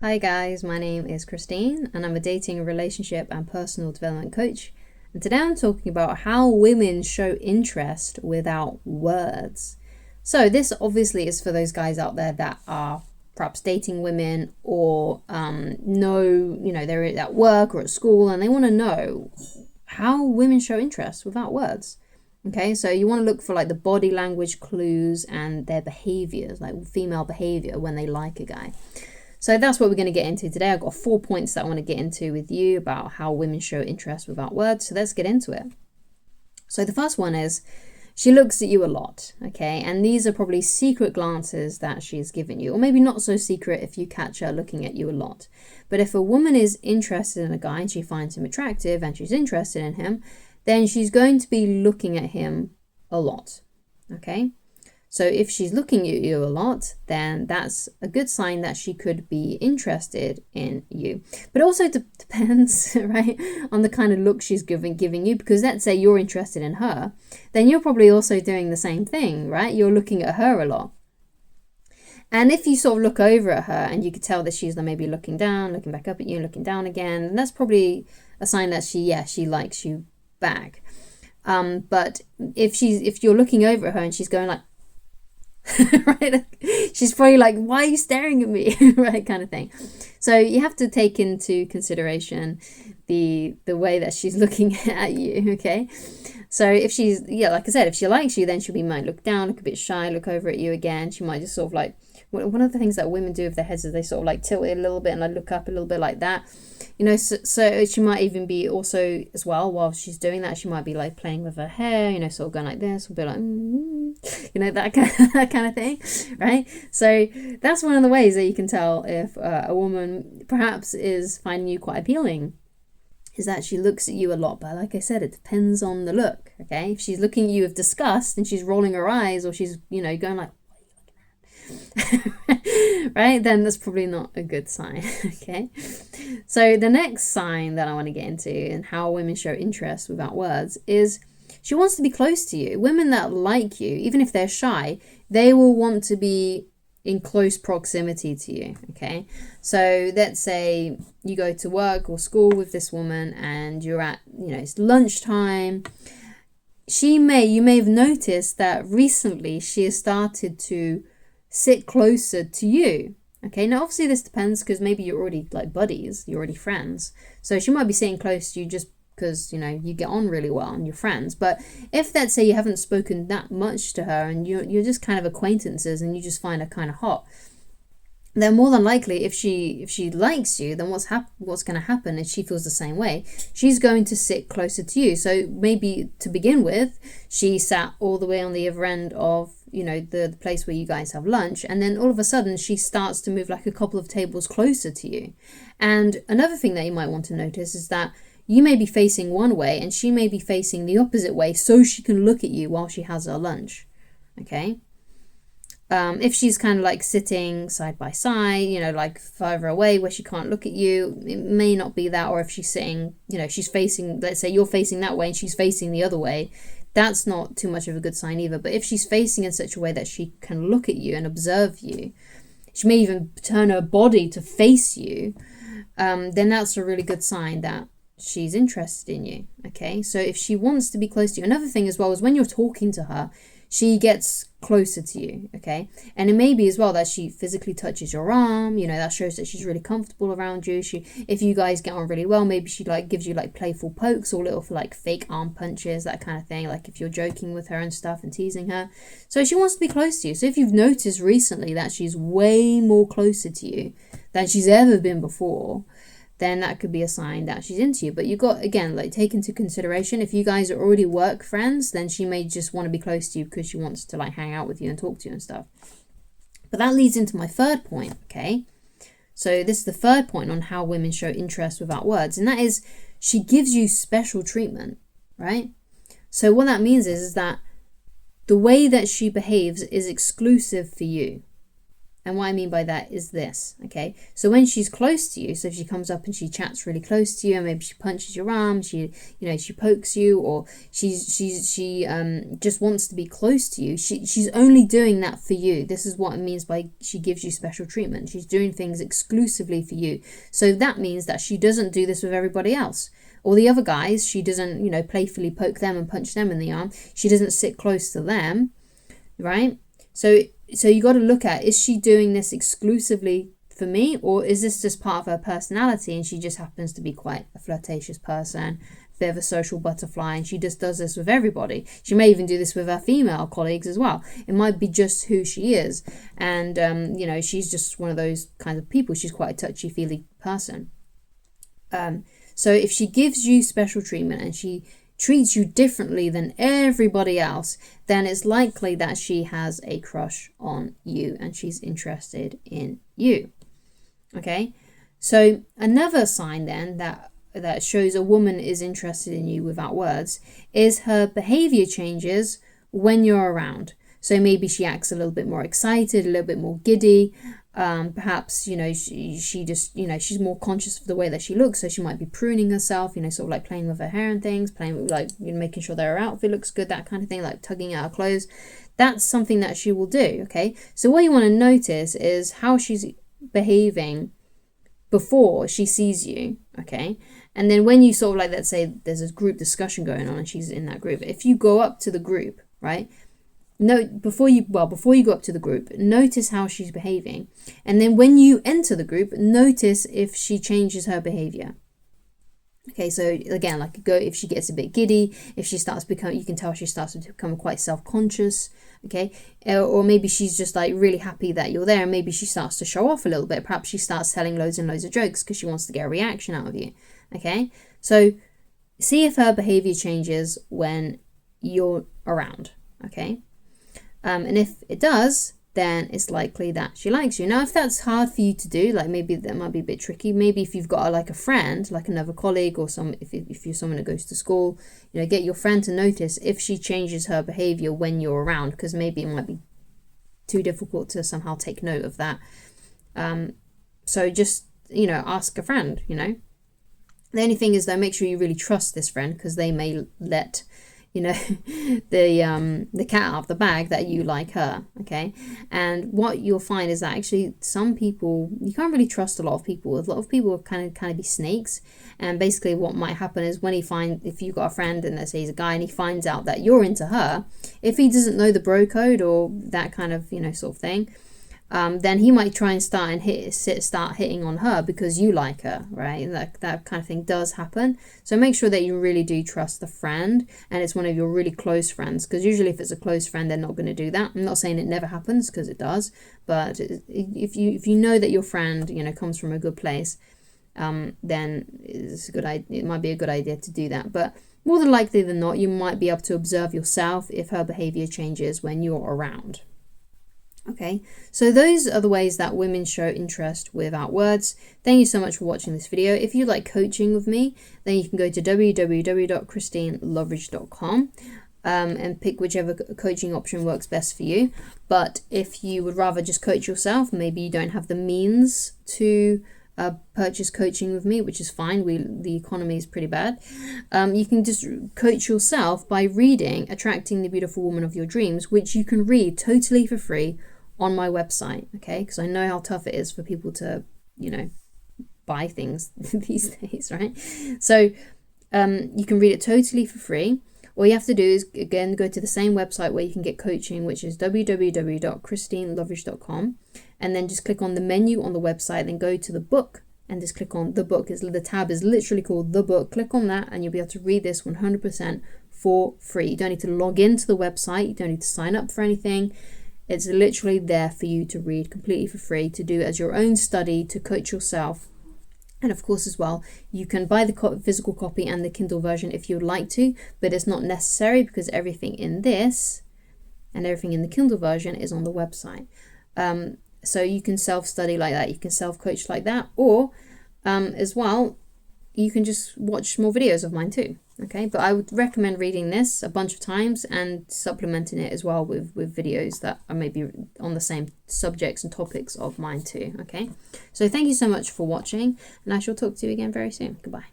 Hi guys, my name is Christine and I'm a dating, relationship and personal development coach. And today I'm talking about how women show interest without words. So this obviously is for those guys out there that are perhaps dating women or they're at work or at school and they want to know how women show interest without words. Okay, so you want to look for like the body language clues and their behaviors, like female behavior when they like a guy. So that's what we're going to get into today. I've got 4 points that I want to get into with you about how women show interest without words. So let's get into it. So the first one is she looks at you a lot, okay? And these are probably secret glances that she's given you, or maybe not so secret if you catch her looking at you a lot. But if a woman is interested in a guy and she finds him attractive and she's interested in him, then she's going to be looking at him a lot, okay? So if she's looking at you a lot, then that's a good sign that she could be interested in you. But it also depends, right, on the kind of look she's giving you. Because let's say you're interested in her, then you're probably also doing the same thing, right? You're looking at her a lot. And if you sort of look over at her and you could tell that she's maybe looking down, looking back up at you, looking down again, then that's probably a sign that she likes you back. But if you're looking over at her and she's going like, right, she's probably like, why are you staring at me? Right, kind of thing. So you have to take into consideration the way that she's looking at you, okay? So if she's, like I said, if she likes you, then she might look down, look a bit shy, look over at you again. She might just sort of like, one of the things that women do with their heads is they sort of like tilt it a little bit and like look up a little bit like that. So she might even be also as well, while she's doing that, she might be like playing with her hair, sort of going like this, or be like, that kind of thing, right? So that's one of the ways that you can tell if a woman perhaps is finding you quite appealing, is that she looks at you a lot. But like I said, it depends on the look, okay? If she's looking at you with disgust and she's rolling her eyes, or she's, going like, right, then that's probably not a good sign. Okay, so the next sign that I want to get into and how women show interest without words is she wants to be close to you. Women that like you, even if they're shy, they will want to be in close proximity to you. Okay, so let's say you go to work or school with this woman and you're at, it's lunchtime. You may have noticed that recently she has started to sit closer to you. Okay, now obviously this depends, because maybe you're already like buddies, you're already friends, so she might be sitting close to you just because you get on really well and you're friends. But if, let's say, you haven't spoken that much to her and you're just kind of acquaintances and you just find her kind of hot, then more than likely, if she likes you, then what's going to happen is she feels the same way. She's going to sit closer to you. So maybe to begin with, she sat all the way on the other end of the place where you guys have lunch, and then all of a sudden she starts to move like a couple of tables closer to you. And another thing that you might want to notice is that you may be facing one way and she may be facing the opposite way, so she can look at you while she has her lunch. Okay. If she's kind of like sitting side by side, like further away where she can't look at you, it may not be that. Or if she's sitting, she's facing, let's say you're facing that way and she's facing the other way, that's not too much of a good sign either. But if she's facing in such a way that she can look at you and observe you, she may even turn her body to face you, then that's a really good sign that she's interested in you. Okay, so if she wants to be close to you, another thing as well is when you're talking to her, she gets closer to you, okay? And it may be as well that she physically touches your arm, that shows that she's really comfortable around you. If you guys get on really well, maybe she like gives you like playful pokes or little like fake arm punches, that kind of thing, like if you're joking with her and stuff and teasing her. So she wants to be close to you. So if you've noticed recently that she's way more closer to you than she's ever been before, then that could be a sign that she's into you. But you got, again, like, take into consideration, if you guys are already work friends, then she may just want to be close to you because she wants to like hang out with you and talk to you and stuff. But that leads into my third point, okay? So this is the third point on how women show interest without words, and that is she gives you special treatment, right? So what that means is that the way that she behaves is exclusive for you. And what I mean by that is this, okay? So when she's close to you, so if she comes up and she chats really close to you, and maybe she punches your arm, she pokes you, or she just wants to be close to you. She's only doing that for you. This is what it means by she gives you special treatment. She's doing things exclusively for you. So that means that she doesn't do this with everybody else. All the other guys, she doesn't, playfully poke them and punch them in the arm. She doesn't sit close to them, right? So you got to look at, is she doing this exclusively for me, or is this just part of her personality and she just happens to be quite a flirtatious person, a bit of a social butterfly, and she just does this with everybody? She may even do this with her female colleagues as well. It might be just who she is, and she's just one of those kinds of people. She's quite a touchy-feely person. So if she gives you special treatment and she treats you differently than everybody else, then it's likely that she has a crush on you and she's interested in you. Okay, so another sign then that shows a woman is interested in you without words is her behavior changes when you're around. So maybe she acts a little bit more excited, a little bit more giddy. Perhaps, she just, she's more conscious of the way that she looks. So she might be pruning herself, sort of like playing with her hair and things, playing with making sure that her outfit looks good, that kind of thing, like tugging at her clothes. That's something that she will do. Okay. So what you want to notice is how she's behaving before she sees you. Okay. And then when you sort of like, let's say there's a group discussion going on and she's in that group, if you go up to the group, right? Before you go up to the group, notice how she's behaving. And then when you enter the group, notice if she changes her behavior. Okay, so again, if she gets a bit giddy, if she starts becoming, you can tell she starts to become quite self-conscious, okay? Or maybe she's just like really happy that you're there, and maybe she starts to show off a little bit. Perhaps she starts telling loads and loads of jokes because she wants to get a reaction out of you, okay? So see if her behavior changes when you're around, okay? And if it does, then it's likely that she likes you. Now, if that's hard for you to do, like maybe that might be a bit tricky. Maybe if you've got a friend, like another colleague, or if you're someone that goes to school, get your friend to notice if she changes her behavior when you're around, because maybe it might be too difficult to somehow take note of that. So just, ask a friend, The only thing is, though, make sure you really trust this friend, because they may let the cat out of the bag that you like her, okay? And what you'll find is that actually some people, you can't really trust a lot of people. A lot of people kind of be snakes, and basically what might happen is if you've got a friend and let's say he's a guy and he finds out that you're into her, if he doesn't know the bro code or that kind of sort of thing, then he might try and start hitting on her because you like her, right? That kind of thing does happen. So make sure that you really do trust the friend, and it's one of your really close friends, because usually if it's a close friend, they're not going to do that. I'm not saying it never happens, because it does, but if you know that your friend comes from a good place, then it might be a good idea to do that. But more than likely than not, you might be able to observe yourself if her behavior changes when you're around. Okay, so those are the ways that women show interest without words. Thank you so much for watching this video. If you'd like coaching with me, then you can go to www.christineloveridge.com and pick whichever coaching option works best for you. But if you would rather just coach yourself, maybe you don't have the means to purchase coaching with me, which is fine. The economy is pretty bad. You can just coach yourself by reading Attracting the Beautiful Woman of Your Dreams, which you can read totally for free on my website, okay? Because I know how tough it is for people to, buy things these days, right? So you can read it totally for free. All you have to do is, again, go to the same website where you can get coaching, which is www.christineloveridge.com, and then just click on the menu on the website, then go to the book and just click on the book. The tab is literally called The Book. Click on that and you'll be able to read this 100% for free. You don't need to log into the website. You don't need to sign up for anything. It's literally there for you to read completely for free, to do as your own study, to coach yourself. And of course, as well, you can buy the physical copy and the Kindle version if you would like to, but it's not necessary because everything in this and everything in the Kindle version is on the website. So you can self-study like that, you can self-coach like that, or as well, you can just watch more videos of mine too. Okay, but I would recommend reading this a bunch of times and supplementing it as well with videos that are maybe on the same subjects and topics of mine too. Okay, so thank you so much for watching, and I shall talk to you again very soon. Goodbye.